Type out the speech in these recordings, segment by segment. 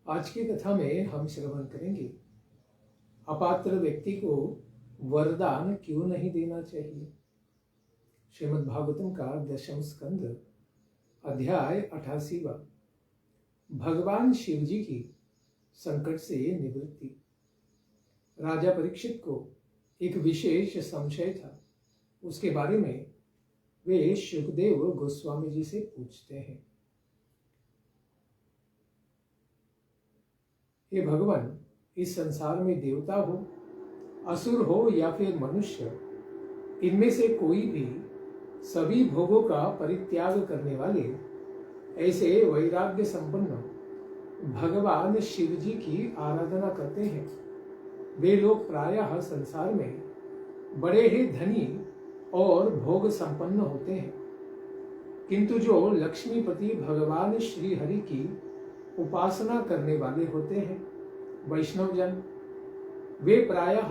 आज की कथा में हम श्रवण करेंगे अपात्र व्यक्ति को वरदान क्यों नहीं देना चाहिए। श्रीमद् भागवतम का 10वां स्कंद अध्याय 88वां। भगवान शिव जी की संकट से निवृत्ति। राजा परीक्षित को एक विशेष संशय था। उसके बारे में वे शुकदेव गोस्वामी जी से पूछते हैं। हे भगवान, इस संसार में देवता हो, असुर हो या फिर मनुष्य, इनमें से कोई भी सभी भोगों का परित्याग करने वाले ऐसे वैराग्य संपन्न भगवान शिव जी की आराधना करते हैं। वे लोग प्रायः संसार में बड़े ही धनी और भोग संपन्न होते हैं, किंतु जो लक्ष्मीपति भगवान श्री हरि की उपासना करने वाले होते हैं, वैष्णव जन, वे प्रायः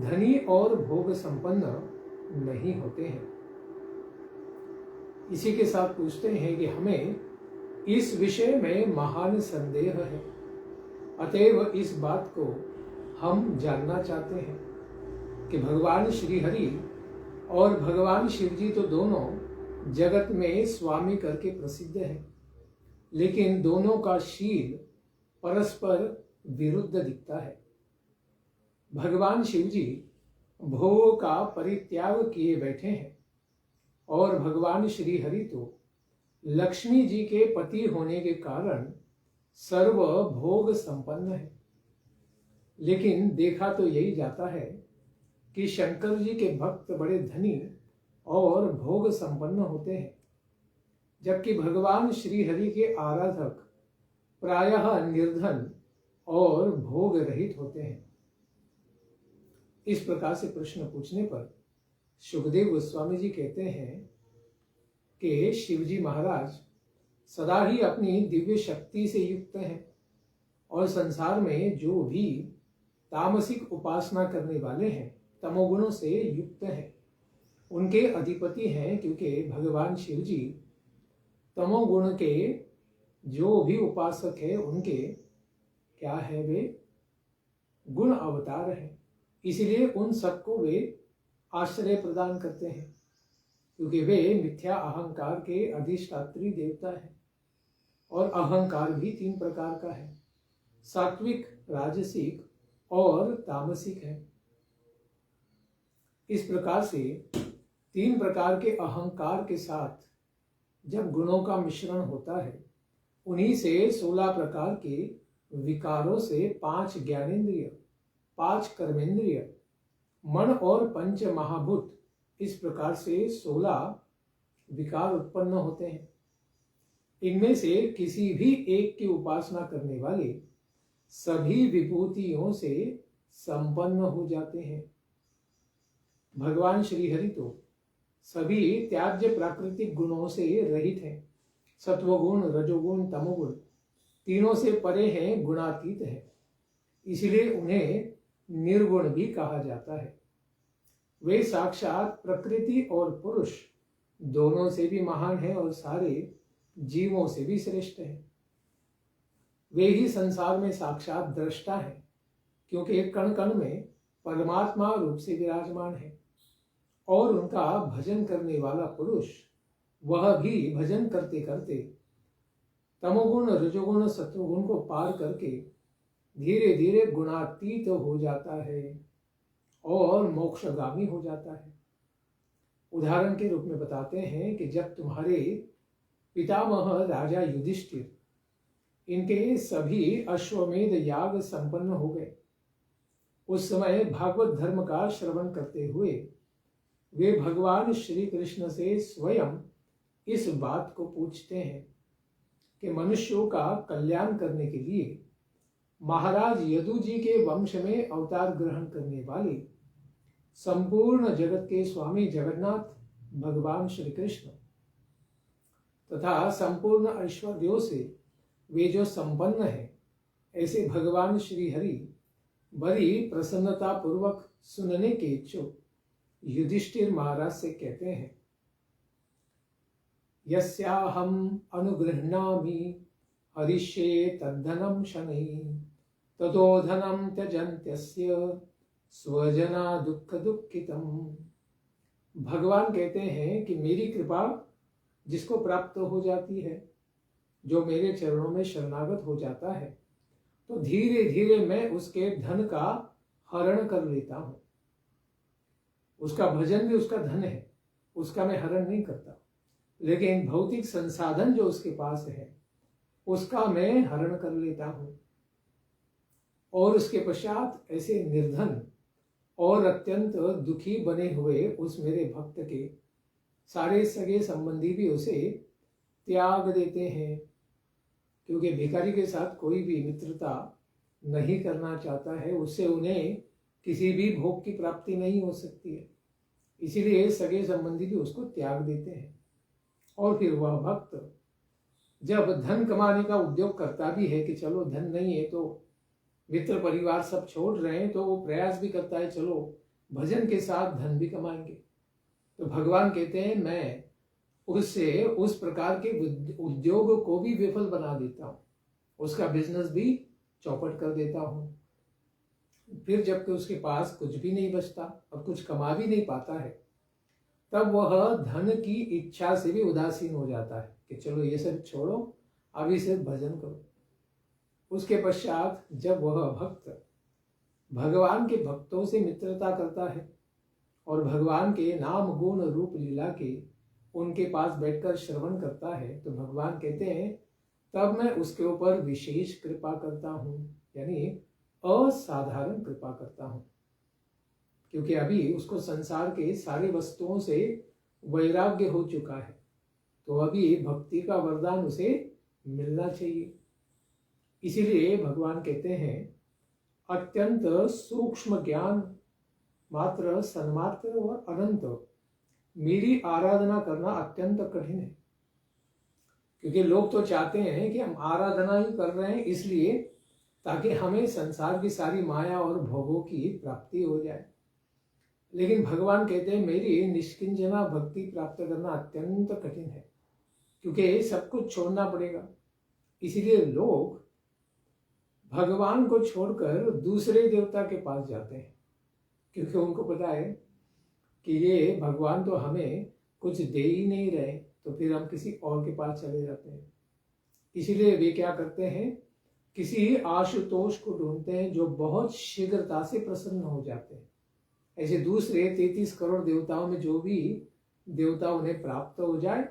धनी और भोग संपन्न नहीं होते हैं। इसी के साथ पूछते हैं कि हमें इस विषय में महान संदेह है, अतएव इस बात को हम जानना चाहते हैं कि भगवान श्री हरि और भगवान शिव जी तो दोनों जगत में स्वामी करके प्रसिद्ध हैं, लेकिन दोनों का शील परस्पर विरुद्ध दिखता है। भगवान शिव जी भोगों का परित्याग किए बैठे हैं और भगवान श्री हरि तो लक्ष्मी जी के पति होने के कारण सर्व भोग संपन्न है। लेकिन देखा तो यही जाता है कि शंकर जी के भक्त बड़े धनी और भोग संपन्न होते हैं, जबकि भगवान श्री हरि के आराधक प्रायः निर्धन और भोग रहित होते हैं। इस प्रकार से प्रश्न पूछने पर शुकदेव गोस्वामी जी कहते हैं कि शिवजी महाराज सदा ही अपनी दिव्य शक्ति से युक्त हैं और संसार में जो भी तामसिक उपासना करने वाले हैं, तमोगुणों से युक्त हैं, उनके अधिपति हैं, क्योंकि भगवान शिव जी तमोगुण के जो भी उपासक है उनके क्या है, वे गुण अवतार हैं। इसलिए उन सबको वे आश्रय प्रदान करते हैं, क्योंकि वे मिथ्या अहंकार के अधिष्ठात्री देवता हैं। और अहंकार भी 3 प्रकार का है, सात्विक, राजसिक और तामसिक है। इस प्रकार से 3 प्रकार के अहंकार के साथ जब गुणों का मिश्रण होता है, उन्हीं से 16 प्रकार के विकारों से 5 ज्ञानेंद्रिय, 5 कर्मेंद्रिय, मन और 5 महाभूत, इस प्रकार से 16 विकार उत्पन्न होते हैं। इनमें से किसी भी एक की उपासना करने वाले सभी विभूतियों से संपन्न हो जाते हैं। भगवान श्री हरि तो सभी त्याज्य प्राकृतिक गुणों से रहित हैं। सत्वगुण, रजोगुण, तमोगुण तीनों से परे हैं, गुणातीत हैं। इसलिए उन्हें निर्गुण भी कहा जाता है। वे साक्षात प्रकृति और पुरुष दोनों से भी महान हैं और सारे जीवों से भी श्रेष्ठ हैं। वे ही संसार में साक्षात दृष्टा हैं, क्योंकि एक कण कण में परमात्मा रूप से विराजमान है और उनका भजन करने वाला पुरुष, वह भी भजन करते करते तमोगुण, रजोगुण, सत्वगुण को पार करके धीरे धीरे गुणातीत हो जाता है और मोक्षगामी हो जाता है। उदाहरण के रूप में बताते हैं कि जब तुम्हारे पितामह राजा युधिष्ठिर, इनके सभी अश्वमेध याग संपन्न हो गए, उस समय भागवत धर्म का श्रवण करते हुए वे भगवान श्री कृष्ण से स्वयं इस बात को पूछते हैं कि मनुष्यों का कल्याण करने के लिए महाराज यदु जी के वंश में अवतार ग्रहण करने वाले संपूर्ण जगत के स्वामी जगन्नाथ भगवान श्री कृष्ण तथा संपूर्ण ऐश्वर्यों से वे जो संपन्न है, ऐसे भगवान श्री हरि बड़ी प्रसन्नता पूर्वक सुनने के इच्छुक युधिष्ठिर महाराज से कहते हैं, यस्याहम अनुगृह्णामि हरिष्ये तद्धनम शनैः ततो धनम त्यजन्त्यस्य स्वजना दुःख दुःखितम। भगवान कहते हैं कि मेरी कृपा जिसको प्राप्त हो जाती है, जो मेरे चरणों में शरणागत हो जाता है, तो धीरे धीरे मैं उसके धन का हरण कर लेता हूं। उसका भजन भी उसका धन है, उसका मैं हरण नहीं करता, लेकिन भौतिक संसाधन जो उसके पास है उसका मैं हरण कर लेता हूं। और उसके पश्चात ऐसे निर्धन और अत्यंत दुखी बने हुए उस मेरे भक्त के सारे सगे संबंधी भी उसे त्याग देते हैं, क्योंकि भिखारी के साथ कोई भी मित्रता नहीं करना चाहता है, उससे उन्हें किसी भी भोग की प्राप्ति नहीं हो सकती है। इसीलिए सगे संबंधी भी उसको त्याग देते हैं। और फिर वह भक्त जब धन कमाने का उद्योग करता भी है कि चलो धन नहीं है तो मित्र परिवार सब छोड़ रहे हैं, तो वो प्रयास भी करता है चलो भजन के साथ धन भी कमाएंगे। तो भगवान कहते हैं मैं उससे उस प्रकार के उद्योग को भी विफल बना देता हूँ, उसका बिजनेस भी चौपट कर देता हूँ। फिर जबकि उसके पास कुछ भी नहीं बचता और कुछ कमा भी नहीं पाता है, तब वह धन की इच्छा से भी उदासीन हो जाता है कि चलो ये सब छोड़ो, अभी सिर्फ भजन करो। उसके पश्चात जब वह भक्त भगवान के भक्तों से मित्रता करता है और भगवान के नाम गुण रूप लीला के उनके पास बैठकर श्रवण करता है, तो भगवान कहते हैं तब मैं उसके ऊपर विशेष कृपा करता हूँ, यानी असाधारण कृपा करता हूँ। क्योंकि अभी उसको संसार के सारे वस्तुओं से वैराग्य हो चुका है, तो अभी भक्ति का वरदान उसे मिलना चाहिए। इसीलिए भगवान कहते हैं अत्यंत सूक्ष्म ज्ञान मात्र सन्मात्र और अनंत मेरी आराधना करना अत्यंत कठिन है। क्योंकि लोग तो चाहते हैं कि हम आराधना ही कर रहे हैं इसलिए ताकि हमें संसार की सारी माया और भोगों की प्राप्ति हो जाए, लेकिन भगवान कहते हैं मेरी निष्किंजना भक्ति प्राप्त करना अत्यंत कठिन है, क्योंकि सब कुछ छोड़ना पड़ेगा। इसीलिए लोग भगवान को छोड़कर दूसरे देवता के पास जाते हैं, क्योंकि उनको पता है कि ये भगवान तो हमें कुछ दे ही नहीं रहे, तो फिर हम किसी और के पास चले जाते हैं। इसीलिए वे क्या करते हैं, किसी आशुतोष को ढूंढते हैं जो बहुत शीघ्रता से प्रसन्न हो जाते हैं। ऐसे दूसरे 33 करोड़ देवताओं में जो भी देवता उन्हें प्राप्त हो जाए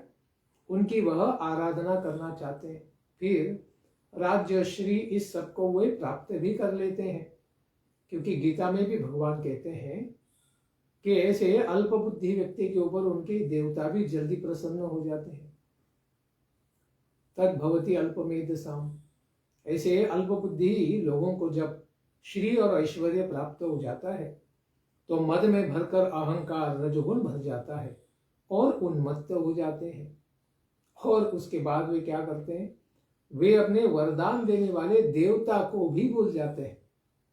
उनकी वह आराधना करना चाहते हैं। फिर राज्य श्री इस सब को वे प्राप्त भी कर लेते हैं, क्योंकि गीता में भी भगवान कहते हैं कि ऐसे अल्प बुद्धि व्यक्ति के ऊपर उनके देवता भी जल्दी प्रसन्न हो जाते हैं। तद भवति अल्पमेधसाम, ऐसे अल्प बुद्धि लोगों को जब श्री और ऐश्वर्य प्राप्त हो जाता है तो मद में भरकर अहंकार रजोगुण भर जाता है और उन्मत्त हो जाते हैं। और उसके बाद वे क्या करते हैं, वे अपने वरदान देने वाले देवता को भी भूल जाते हैं,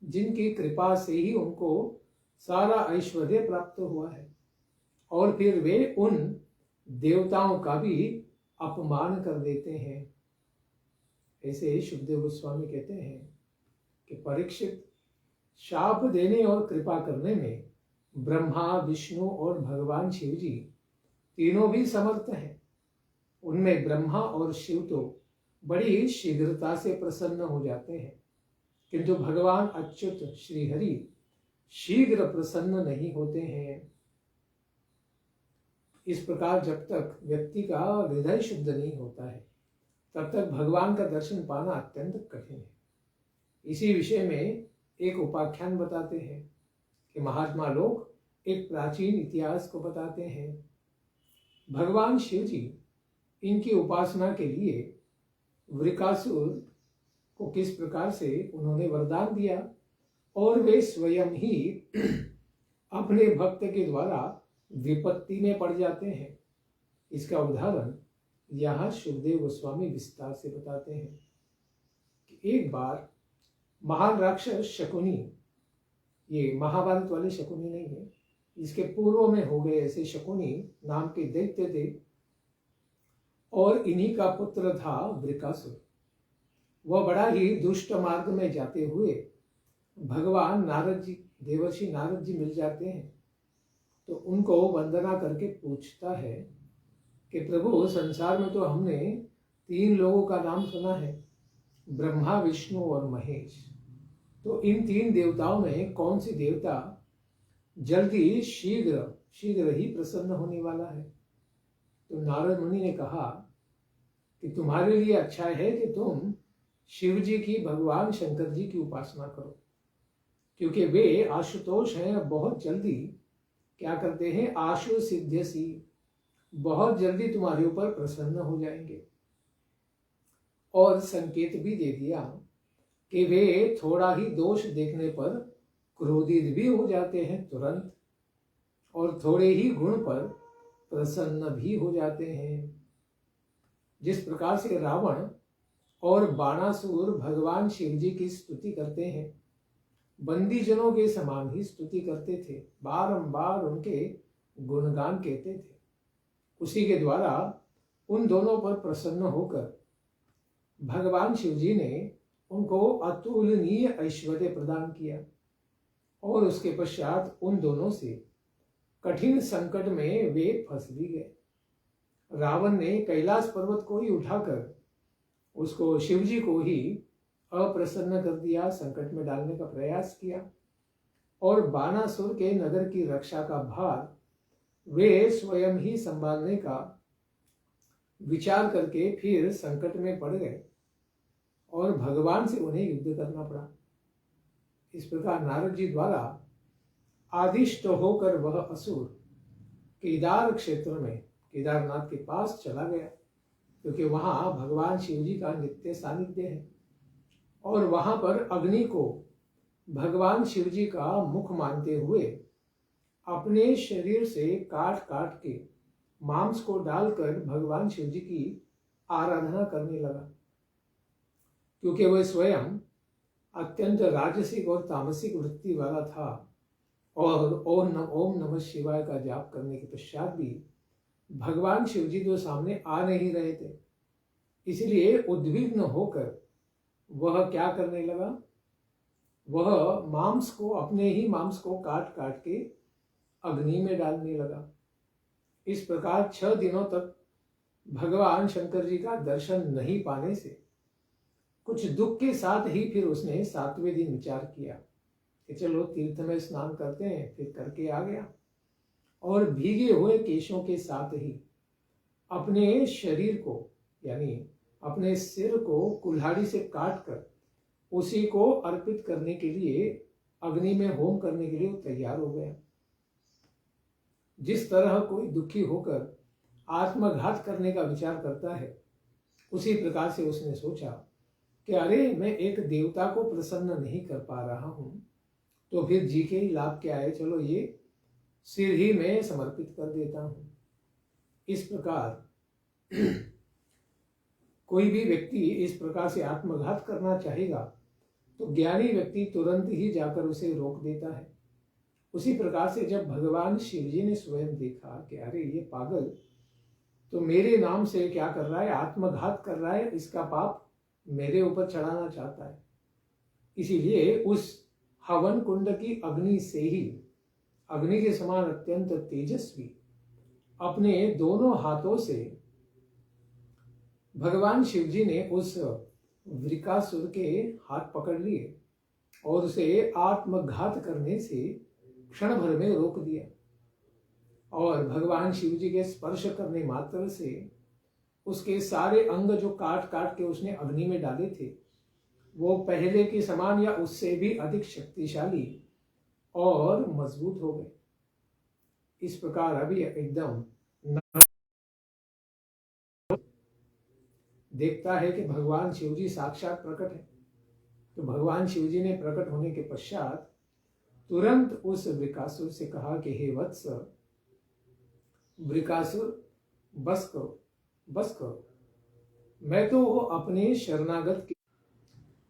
जिनकी कृपा से ही उनको सारा ऐश्वर्य प्राप्त हुआ है। और फिर वे उन देवताओं का भी अपमान कर देते हैं। ऐसे शुकदेव गोस्वामी कहते हैं कि परीक्षित, शाप देने और कृपा करने में ब्रह्मा विष्णु और भगवान शिव जी तीनों भी समर्थ हैं। उनमें ब्रह्मा और शिव तो बड़ी शीघ्रता से प्रसन्न हो जाते हैं, किंतु भगवान अच्युत श्री हरि शीघ्र प्रसन्न नहीं होते हैं। इस प्रकार जब तक व्यक्ति का हृदय शुद्ध नहीं होता है तब तक भगवान का दर्शन पाना अत्यंत कठिन है। इसी विषय में एक उपाख्यान बताते हैं कि महात्मा लोग एक प्राचीन इतिहास को बताते हैं। भगवान शिव जी इनकी उपासना के लिए वृकासुर को किस प्रकार से उन्होंने वरदान दिया और वे स्वयं ही अपने भक्त के द्वारा विपत्ति में पड़ जाते हैं। इसका उदाहरण यहाँ शुकदेव गोस्वामी विस्तार से बताते हैं कि एक बार महान राक्षस शकुनी, ये महाभारत वाले शकुनी नहीं है, इसके पूर्व में हो गए ऐसे शकुनी नाम के दैत्य थे और इन्हीं का पुत्र था वृकासुर। वह बड़ा ही दुष्ट मार्ग में जाते हुए भगवान नारद जी, देवर्षि नारद जी मिल जाते हैं। तो उनको वंदना करके पूछता है कि प्रभु, संसार में तो हमने 3 लोगों का नाम सुना है, ब्रह्मा, विष्णु और महेश। तो इन 3 देवताओं में कौन सी देवता जल्दी शीघ्र ही प्रसन्न होने वाला है? तो नारद मुनि ने कहा कि तुम्हारे लिए अच्छा है कि तुम शिव जी की, भगवान शंकर जी की उपासना करो, क्योंकि वे आशुतोष हैं, बहुत जल्दी क्या करते हैं, आशु सिद्ध्यसि, बहुत जल्दी तुम्हारे ऊपर प्रसन्न हो जाएंगे। और संकेत भी दे दिया कि वे थोड़ा ही दोष देखने पर क्रोधित भी हो जाते हैं तुरंत, और थोड़े ही गुण पर प्रसन्न भी हो जाते हैं। जिस प्रकार से रावण और बाणासुर भगवान शिव जी की स्तुति करते हैं, बंदीजनों के समान ही स्तुति करते थे, बारंबार उनके गुणगान कहते थे, उसी के द्वारा उन दोनों पर प्रसन्न होकर भगवान शिव जी ने उनको अतुलनीय ऐश्वर्य प्रदान किया। और उसके पश्चात उन दोनों से कठिन संकट में वे फंस भी गए। रावण ने कैलाश पर्वत को ही उठाकर उसको, शिव जी को ही अप्रसन्न कर दिया, संकट में डालने का प्रयास किया। और बाणासुर के नगर की रक्षा का भार वे स्वयं ही संभालने का विचार करके फिर संकट में पड़ गए और भगवान से उन्हें युद्ध करना पड़ा। इस प्रकार नारद जी द्वारा आदिष्ट होकर वह असुर केदार क्षेत्र में, केदारनाथ के पास चला गया, क्योंकि वहां भगवान शिव जी का नित्य सानिध्य है। और वहां पर अग्नि को भगवान शिव जी का मुख मानते हुए अपने शरीर से काट काट के मांस को डालकर भगवान शिव जी की आराधना करने लगा, क्योंकि वह स्वयं अत्यंत राजसिक और तामसिक वृत्ति वाला था। और ओम नमः शिवाय का जाप करने के पश्चात भी भगवान शिव जी तो सामने आ नहीं रहे थे, इसलिए उद्विग्न होकर वह क्या करने लगा, वह मांस को, अपने ही मांस को काट काट के अग्नि में डालने लगा। इस प्रकार 6 दिनों तक भगवान शंकर जी का दर्शन नहीं पाने से कुछ दुख के साथ ही फिर उसने 7वें दिन विचार किया कि चलो तीर्थ में स्नान करते हैं। फिर करके आ गया और भीगे हुए केशों के साथ ही अपने शरीर को, यानी अपने सिर को कुल्हाड़ी से काट कर उसी को अर्पित करने के लिए, अग्नि में होम करने के लिए तैयार हो गया। जिस तरह कोई दुखी होकर आत्मघात करने का विचार करता है, उसी प्रकार से उसने सोचा कि अरे, मैं एक देवता को प्रसन्न नहीं कर पा रहा हूं, तो फिर जी के ही लाभ क्या है, चलो ये सिर ही मैं समर्पित कर देता हूं। इस प्रकार कोई भी व्यक्ति इस प्रकार से आत्मघात करना चाहेगा तो ज्ञानी व्यक्ति तुरंत ही जाकर उसे रोक देता है। उसी प्रकार से जब भगवान शिव जी ने स्वयं देखा कि अरे, ये पागल तो मेरे नाम से क्या कर रहा है, आत्मघात कर रहा है, इसका पाप मेरे ऊपर चढ़ाना चाहता है, इसीलिए उस हवन कुंड की अग्नि से ही, अग्नि के समान अत्यंत तेजस्वी, अपने दोनों हाथों से भगवान शिव जी ने उस वृकासुर के हाथ पकड़ लिए और उसे आत्मघात करने से क्षण भर में रोक दिया। और भगवान शिव जी के स्पर्श करने मात्र से उसके सारे अंग जो काट काट के उसने अग्नि में डाले थे, वो पहले के समान या उससे भी अधिक शक्तिशाली और मजबूत हो गए। इस प्रकार अभी एकदम देखता है कि भगवान शिव जी साक्षात प्रकट है। तो भगवान शिव जी ने प्रकट होने के पश्चात तुरंत उस वृकासुर से कहा कि हे वत्स, वृकासुर, बस करो, बस करो। मैं तो अपने शरणागत के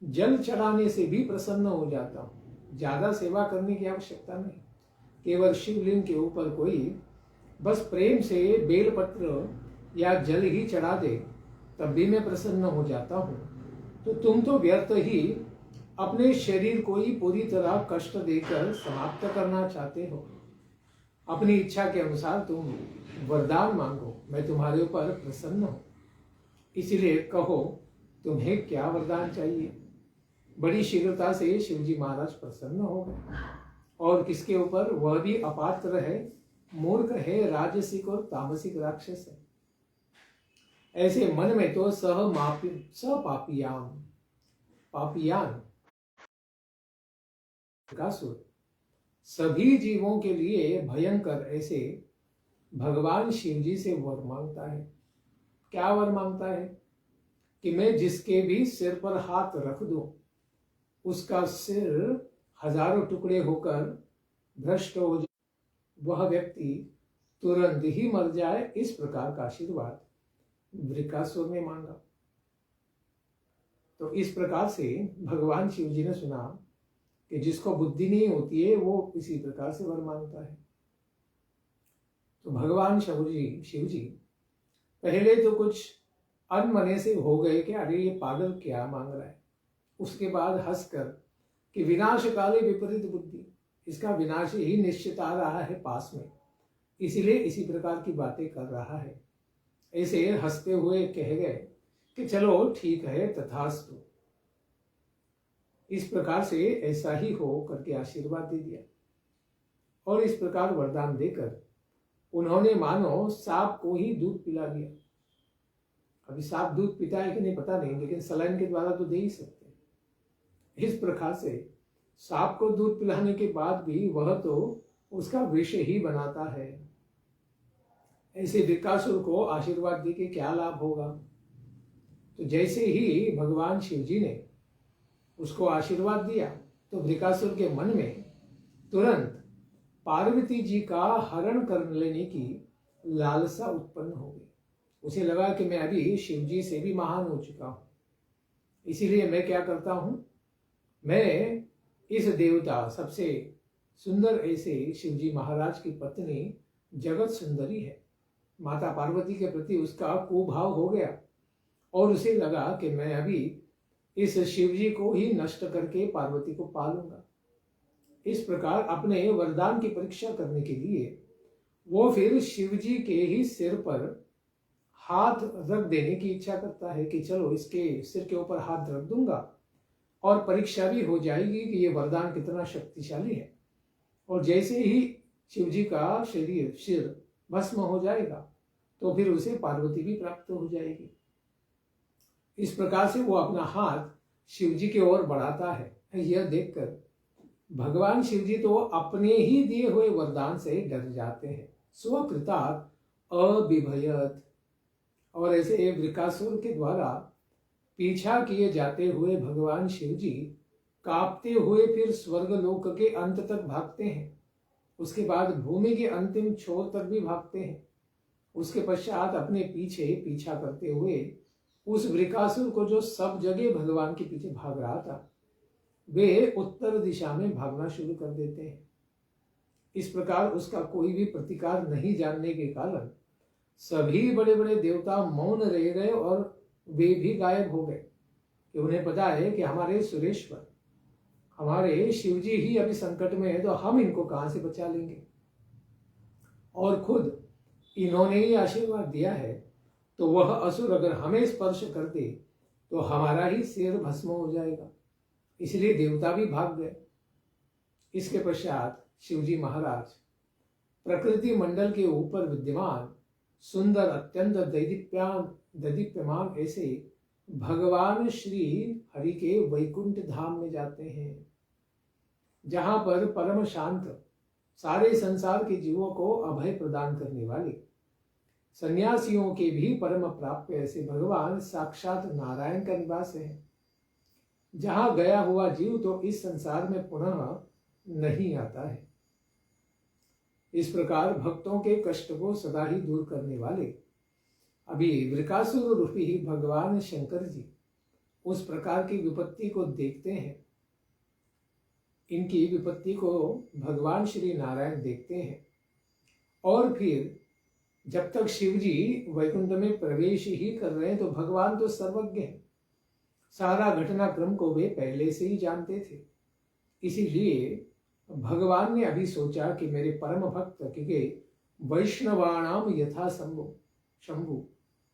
जल चढ़ाने से भी प्रसन्न हो जाता हूं, ज्यादा सेवा करने की आवश्यकता नहीं। केवल शिवलिंग के ऊपर कोई बस प्रेम से बेलपत्र या जल ही चढ़ा दे, तब भी मैं प्रसन्न हो जाता हूं। तो तुम तो व्यर्थ ही अपने शरीर को ही पूरी तरह कष्ट देकर समाप्त करना चाहते हो। अपनी इच्छा के अनुसार तुम वरदान मांगो, मैं तुम्हारे ऊपर प्रसन्न हूं। इसलिए कहो तुम्हें क्या वरदान चाहिए। बड़ी शीघ्रता से शिवजी महाराज प्रसन्न हो गए, और किसके ऊपर? वह भी अपात्र है, मूर्ख है, राजसिक और तामसिक राक्षस है। ऐसे मन में तो पापियान कासुर सभी जीवों के लिए भयंकर ऐसे भगवान शिवजी से वर मांगता है। क्या वर मांगता है? कि मैं जिसके भी सिर पर हाथ रख दूं उसका सिर हजारों टुकड़े होकर भ्रष्ट हो जाए, वह व्यक्ति तुरंत ही मर जाए। इस प्रकार का आशीर्वाद वृकासुर ने मांगा। तो इस प्रकार से भगवान शिव जी ने सुना कि जिसको बुद्धि नहीं होती है वो इसी प्रकार से वर मांगता है। तो भगवान शिव जी पहले तो कुछ अनमने से हो गए कि अरे ये पागल क्या मांग रहा है। उसके बाद हंसकर कि विनाश काले विपरीत बुद्धि, इसका विनाश ही निश्चित आ रहा है पास में, इसीलिए इसी प्रकार की बातें कर रहा है। ऐसे हंसते हुए कह गए कि चलो ठीक है, तथास्तु। इस प्रकार से ऐसा ही हो करके आशीर्वाद दे दिया, और इस प्रकार वरदान देकर उन्होंने मानो सांप को ही दूध पिला दिया। अभी सांप दूध पीता है कि नहीं पता नहीं, लेकिन सलाइन के द्वारा तो दे ही सकते हैं। इस प्रकार से सांप को दूध पिलाने के बाद भी वह तो उसका विष ही बनाता है। ऐसे वृकासुर को आशीर्वाद दे के क्या लाभ होगा। तो जैसे ही भगवान शिव जी ने उसको आशीर्वाद दिया तो वृकासुर के मन में तुरंत पार्वती जी का हरण कर लेने की लालसा उत्पन्न हो गई। उसे लगा कि मैं अभी शिव जी से भी महान हो चुका हूं, इसीलिए मैं क्या करता हूं, मैं इस देवता सबसे सुंदर ऐसे शिव जी महाराज की पत्नी जगत सुंदरी है, माता पार्वती के प्रति उसका कुभाव हो गया, और उसे लगा कि मैं अभी इस शिव जी को ही नष्ट करके पार्वती को पालूंगा। इस प्रकार अपने वरदान की परीक्षा करने के लिए वो फिर शिव जी के ही सिर पर हाथ रख देने की इच्छा करता है कि चलो इसके सिर के ऊपर हाथ रख दूंगा और परीक्षा भी हो जाएगी कि ये वरदान कितना शक्तिशाली है। और जैसे ही शिव जी का सिर भस्म हो जाएगा तो फिर उसे पार्वती भी प्राप्त हो जाएगी। इस प्रकार से वो अपना हाथ शिव जी की ओर बढ़ाता है। यह देखकर भगवान शिव जी तो अपने ही दिए हुए वरदान से डर जाते हैं। स्वकृतात् अबिभयत्। और ऐसे वृकासुर के द्वारा पीछा किए जाते हुए भगवान शिव जी कांपते हुए फिर स्वर्गलोक के अंत तक भागते हैं। उसके बाद भूमि के अंतिम छोर तक भी भागते हैं। उसके पश्चात अपने पीछे पीछा करते हुए उस वृकासुर को जो सब जगह भगवान के पीछे भाग रहा था, वे उत्तर दिशा में भागना शुरू कर देते हैं। इस प्रकार उसका कोई भी प्रतिकार नहीं जानने के कारण सभी बड़े बड़े देवता मौन रह गए और वे भी गायब हो गए, कि उन्हें पता है कि हमारे सुरेश्वर, हमारे शिवजी ही अभी संकट में है, तो हम इनको कहां से बचा लेंगे। और खुद इन्होंने ही आशीर्वाद दिया है, तो वह असुर अगर हमें स्पर्श कर दे तो हमारा ही सिर भस्म हो जाएगा। इसलिए देवता भी भाग गए। इसके पश्चात शिवजी महाराज प्रकृति मंडल के ऊपर विद्यमान सुंदर अत्यंत दैदीप्यमान ऐसे भगवान श्री हरि के वैकुंठ धाम में जाते हैं, जहां पर परम शांत सारे संसार के जीवों को अभय प्रदान करने वाले सन्यासियों के भी परम प्राप्य ऐसे भगवान साक्षात नारायण का निवास है, जहां गया हुआ जीव तो इस संसार में पुनः नहीं आता है। इस प्रकार भक्तों के कष्ट को सदा ही दूर करने वाले अभी वृकासुर रूपी भगवान शंकर जी उस प्रकार की विपत्ति को देखते हैं। इनकी विपत्ति को भगवान श्री नारायण देखते हैं, और फिर जब तक शिव जी वैकुंठ में प्रवेश ही कर रहे हैं तो भगवान तो सर्वज्ञ है, सारा घटनाक्रम को वे पहले से ही जानते थे। इसीलिए भगवान ने अभी सोचा कि मेरे परम भक्त के वैष्णवाणाम यथा शंभु,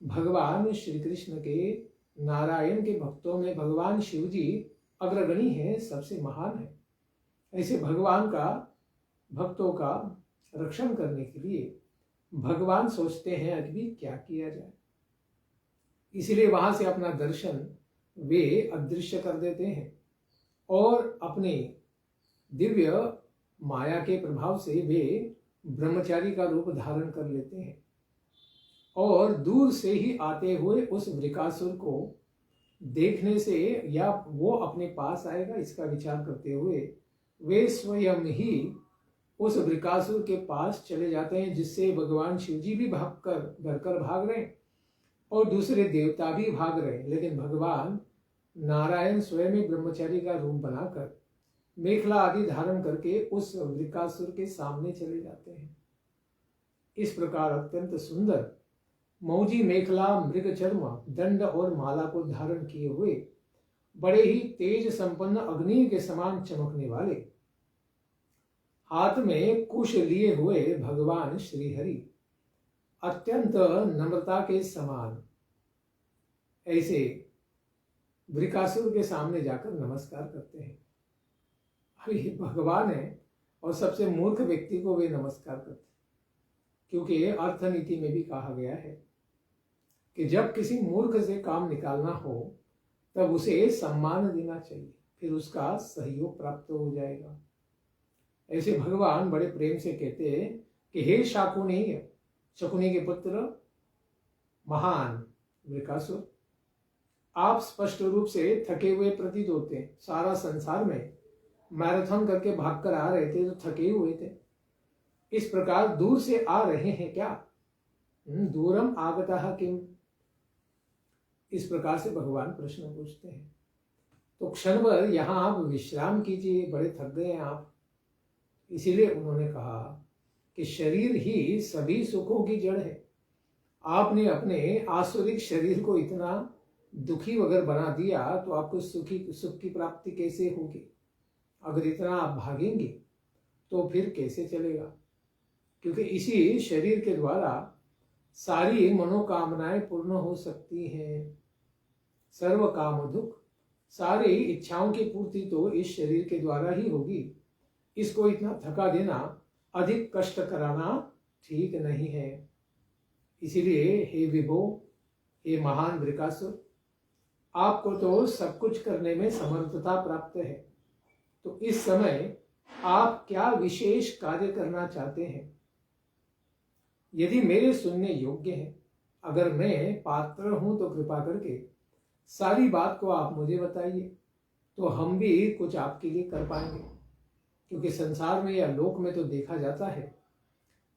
भगवान श्री कृष्ण के, नारायण के भक्तों में भगवान शिव जी अग्रगणी है, सबसे महान है। ऐसे भगवान का भक्तों का रक्षण करने के लिए भगवान सोचते हैं अभी क्या किया जाए। इसलिए वहां से अपना दर्शन वे अदृश्य कर देते हैं और अपने दिव्य माया के प्रभाव से वे ब्रह्मचारी का रूप धारण कर लेते हैं और दूर से ही आते हुए उस वृकासुर को देखने से या वो अपने पास आएगा इसका विचार करते हुए वे स्वयं ही उस वृकासुर के पास चले जाते हैं, जिससे भगवान शिव जी भी भागकर डरकर भाग रहे हैं और दूसरे देवता भी भाग रहे हैं। लेकिन भगवान नारायण स्वयं ही ब्रह्मचारी का रूप बनाकर मेखला आदि धारण करके उस वृकासुर के सामने चले जाते हैं। इस प्रकार अत्यंत सुंदर मौजी मेखला, मृग चर्म, दंड और माला को धारण किए हुए बड़े ही तेज संपन्न अग्नि के समान चमकने वाले हाथ में कुश लिए हुए भगवान श्री हरि अत्यंत नम्रता के समान ऐसे वृकासुर के सामने जाकर नमस्कार करते हैं। अभी भगवान है और सबसे मूर्ख व्यक्ति को वे नमस्कार करते हैं, क्योंकि अर्थनीति में भी कहा गया है कि जब किसी मूर्ख से काम निकालना हो तब उसे सम्मान देना चाहिए, फिर उसका सहयोग प्राप्त हो जाएगा। ऐसे भगवान बड़े प्रेम से कहते हैं कि हे शकुनी के पुत्र महान वृकासुर, आप स्पष्ट रूप से थके हुए प्रतीत होते हैं। सारा संसार में मैराथन करके भागकर आ रहे थे तो थके हुए थे। इस प्रकार दूर से आ रहे हैं क्या? दूरम आगतः किम? इस प्रकार से भगवान प्रश्न पूछते हैं। तो क्षण भर यहां आप विश्राम कीजिए, बड़े थक गए हैं आप। इसीलिए उन्होंने कहा कि शरीर ही सभी सुखों की जड़ है। आपने अपने आसुरिक शरीर को इतना दुखी वगैरह बना दिया तो आपको सुख की प्राप्ति कैसे होगी? अगर इतना आप भागेंगे तो फिर कैसे चलेगा? क्योंकि इसी शरीर के द्वारा सारी मनोकामनाएं पूर्ण हो सकती हैं। सर्व काम दुख, सारी इच्छाओं की पूर्ति तो इस शरीर के द्वारा ही होगी। इसको इतना थका देना, अधिक कष्ट कराना ठीक नहीं है। इसीलिए हे विभो, हे महान वृकासुर, आपको तो सब कुछ करने में समर्थता प्राप्त है, तो इस समय आप क्या विशेष कार्य करना चाहते हैं? यदि मेरे सुनने योग्य है, अगर मैं पात्र हूं तो कृपा करके सारी बात को आप मुझे बताइए, तो हम भी कुछ आपके लिए कर पाएंगे। क्योंकि संसार में या लोक में तो देखा जाता है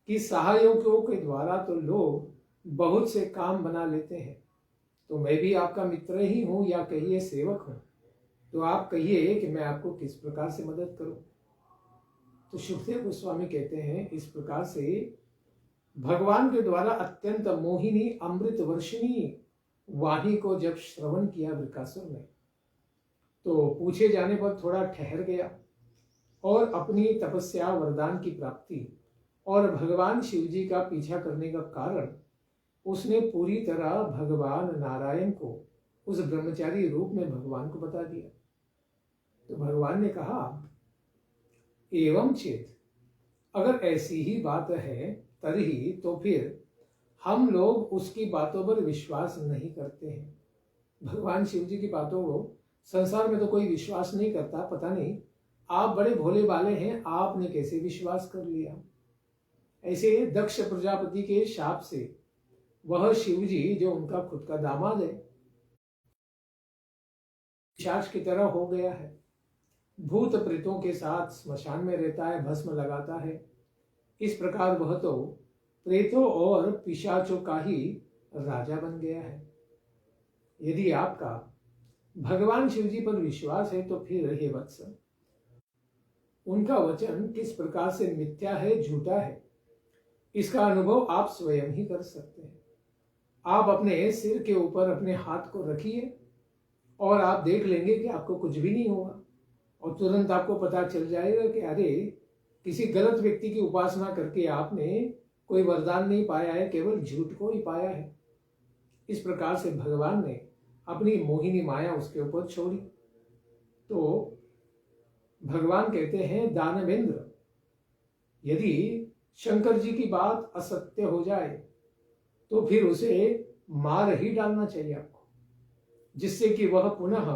कि सहायकों के द्वारा तो लोग बहुत से काम बना लेते हैं। तो मैं भी आपका मित्र ही हूं या कहिए सेवक हूं, तो आप कहिए कि मैं आपको किस प्रकार से मदद करूं। तो सुखदेव गोस्वामी कहते हैं, इस प्रकार से भगवान के द्वारा अत्यंत मोहिनी अमृत वर्षिणी वाणी को जब श्रवण किया वृकासुर ने, तो पूछे जाने पर थोड़ा ठहर गया और अपनी तपस्या, वरदान की प्राप्ति और भगवान शिव जी का पीछा करने का कारण उसने पूरी तरह भगवान नारायण को उस ब्रह्मचारी रूप में भगवान को बता दिया। तो भगवान ने कहा, एवं चेत, अगर ऐसी ही बात है तभी तो फिर हम लोग उसकी बातों पर विश्वास नहीं करते हैं। भगवान शिव जी की बातों को संसार में तो कोई विश्वास नहीं करता। पता नहीं आप बड़े भोले भाले हैं, आपने कैसे विश्वास कर लिया? ऐसे दक्ष प्रजापति के शाप से वह शिव जी जो उनका खुद का दामाद है, पिशाच की तरह हो गया है, भूत प्रेतों के साथ स्मशान में रहता है, भस्म लगाता है। इस प्रकार वह तो प्रेतों और पिशाचों का ही राजा बन गया है। यदि आपका भगवान शिव जी पर विश्वास है तो फिर हे वत्स, उनका वचन किस प्रकार से मिथ्या है, झूठा है, इसका अनुभव आप स्वयं ही कर सकते हैं। आप अपने सिर के ऊपर अपने हाथ को रखिए और आप देख लेंगे कि आपको कुछ भी नहीं होगा, और तुरंत आपको पता चल जाएगा कि अरे किसी गलत व्यक्ति की उपासना करके आपने कोई वरदान नहीं पाया है, केवल झूठ को ही पाया है। इस प्रकार से भगवान ने अपनी मोहिनी माया उसके ऊपर छोड़ी। तो भगवान कहते हैं, दानवेंद्र, यदि शंकर जी की बात असत्य हो जाए तो फिर उसे मार ही डालना चाहिए आपको, जिससे कि वह पुनः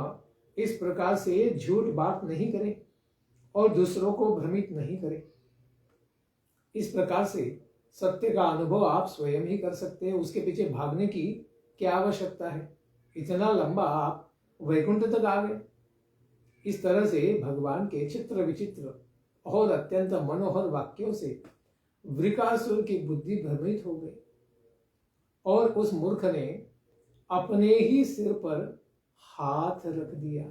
इस प्रकार से झूठ बात नहीं करे और दूसरों को भ्रमित नहीं करे। इस प्रकार से सत्य का अनुभव आप स्वयं ही कर सकते हैं, उसके पीछे भागने की क्या आवश्यकता है। इतना लंबा आप वैकुंठ तक आ गए। इस तरह से भगवान के चित्र विचित्र और अत्यंत मनोहर वाक्यों से वृकासुर की बुद्धि भ्रमित हो गई और उस मूर्ख ने अपने ही सिर पर हाथ रख दिया।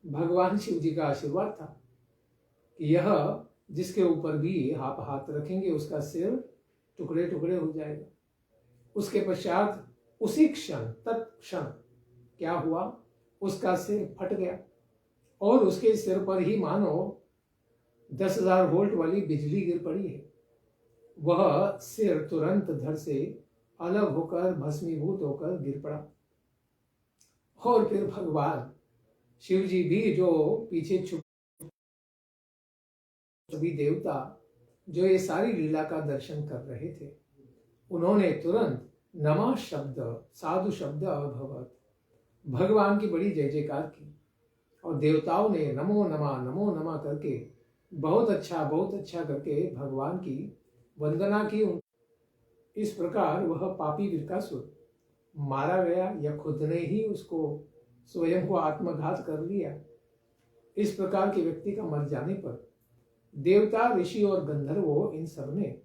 भगवान शिव जी का आशीर्वाद था कि यह जिसके ऊपर भी आप हाथ रखेंगे उसका सिर टुकड़े टुकड़े हो जाएगा। उसके पश्चात उसी क्षण तत्क्षण क्या हुआ, उसका सिर फट गया और उसके सिर पर ही मानो 10,000 वोल्ट वाली बिजली गिर पड़ी है। वह सिर तुरंत धड़ से अलग होकर भस्मीभूत होकर गिर पड़ा। और फिर भगवान शिव जी भी, जो पीछे छुप सभी देवता जो ये सारी लीला का दर्शन कर रहे थे, उन्होंने तुरंत नमः शब्द, साधु शब्द अभवत, भगवान की बड़ी जय जयकार की और देवताओं ने नमो नमः करके बहुत अच्छा करके भगवान की वंदना की। इस प्रकार वह पापी वृकासुर मारा गया या खुद ने ही उसको स्वयं को आत्मघात कर लिया। इस प्रकार के व्यक्ति का मर जाने पर देवता, ऋषि और गंधर्वों इन सब ने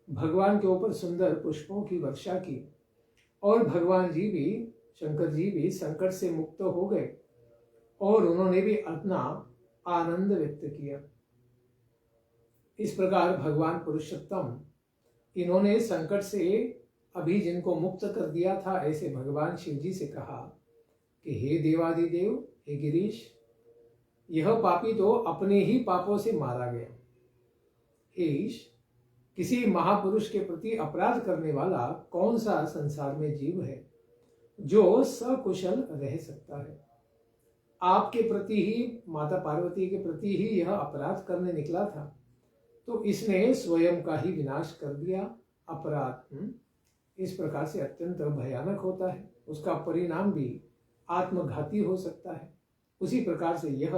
भगवान के ऊपर सुंदर पुष्पों की वर्षा की और भगवान जी भी, शंकर जी भी संकट से मुक्त हो गए और उन्होंने भी अपना आनंद व्यक्त किया। इस प्रकार भगवान पुरुषोत्तम, इन्होंने संकट से अभी जिनको मुक्त कर दिया था, ऐसे भगवान शिव जी से कहा कि हे देवादिदेव, हे गिरीश, यह पापी तो अपने ही पापों से मारा गया। हे ईश, किसी महापुरुष के प्रति अपराध करने वाला कौन सा संसार में जीव है जो सकुशल रह सकता है। आपके प्रति ही, माता पार्वती के प्रति ही यह अपराध करने निकला था, तो इसने स्वयं का ही विनाश कर दिया। अपराध इस प्रकार से अत्यंत भयानक होता है, उसका परिणाम भी आत्मघाती हो सकता है। उसी प्रकार से यह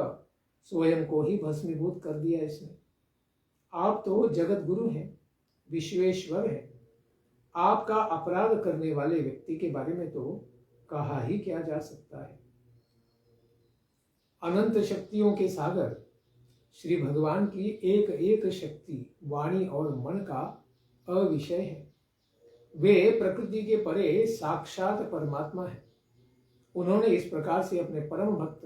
स्वयं को ही भस्मीभूत कर दिया इसने। आप तो जगत गुरु हैं, विश्वेश्वर है, आपका अपराध करने वाले व्यक्ति के बारे में तो कहा ही क्या जा सकता है। अनंत शक्तियों के सागर श्री भगवान की एक एक शक्ति वाणी और मन का अविषय है। वे प्रकृति के परे साक्षात परमात्मा है। उन्होंने इस प्रकार से अपने परम भक्त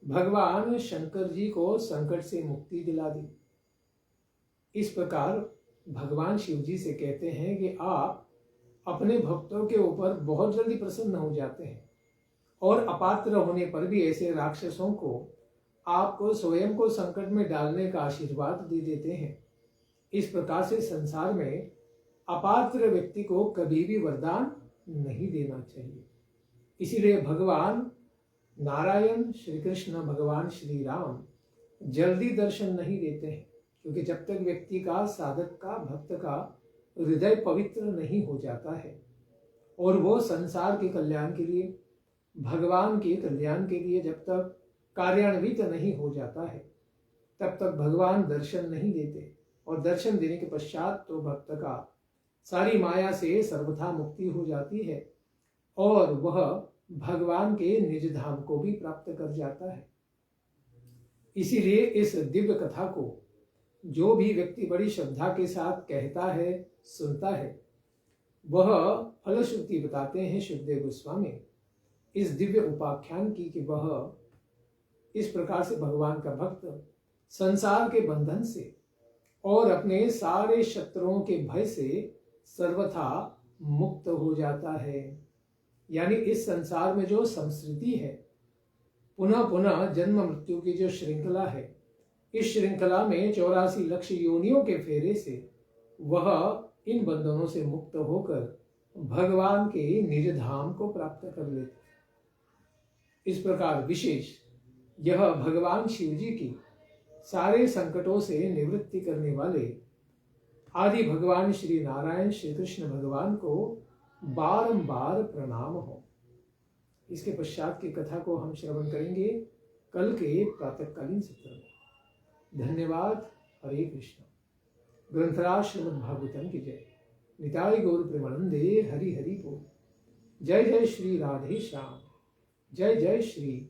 भगवान शंकर जी को संकट से मुक्ति दिला दी। इस प्रकार भगवान शिव जी से कहते हैं कि आप अपने भक्तों के ऊपर बहुत जल्दी प्रसन्न हो जाते हैं और अपात्र होने पर भी ऐसे राक्षसों को आपको स्वयं को संकट में डालने का आशीर्वाद दे देते हैं। इस प्रकार से संसार में अपात्र व्यक्ति को कभी भी वरदान नहीं देना चाहिए। इसीलिए भगवान नारायण श्री कृष्ण, भगवान श्री राम जल्दी दर्शन नहीं देते हैं, क्योंकि जब तक व्यक्ति का, साधक का, भक्त का हृदय पवित्र नहीं हो जाता है और वो संसार के कल्याण के लिए, भगवान के कल्याण के लिए जब तक कार्यान्वित नहीं हो जाता है, तब तक भगवान दर्शन नहीं देते। और दर्शन देने के पश्चात तो भक्त का सारी माया से सर्वथा मुक्ति हो जाती है और वह भगवान के निज धाम को भी प्राप्त कर जाता है। इसीलिए इस दिव्य कथा को जो भी व्यक्ति बड़ी श्रद्धा के साथ कहता है, सुनता है, वह फलश्रुति बताते हैं शुकदेव गोस्वामी इस दिव्य उपाख्यान की कि वह इस प्रकार से भगवान का भक्त संसार के बंधन से और अपने सारे शत्रुओं के भय से सर्वथा मुक्त हो जाता है। यानी इस संसार में जो संस्कृति है, पुनः पुनः जन्म मृत्यु की जो श्रृंखला है, इस श्रृंखला में 84 लक्ष योनियों के फेरे से वह इन बंधनों से मुक्त होकर भगवान के निज धाम को प्राप्त कर लेते। इस प्रकार विशेष यह भगवान शिव जी की सारे संकटों से निवृत्ति करने वाले आदि भगवान श्री नारायण श्री कृष्ण भगवान को बारंबार प्रणाम हो। इसके पश्चात की कथा को हम श्रवण करेंगे कल के प्रातःकालीन सत्र में। धन्यवाद। हरे कृष्ण। ग्रंथराज श्रीमद् भागवतम की जय। निताई गौर प्रेमानंदे। हरि हरि बोल। जय जय श्री राधे श्याम। जय जय श्री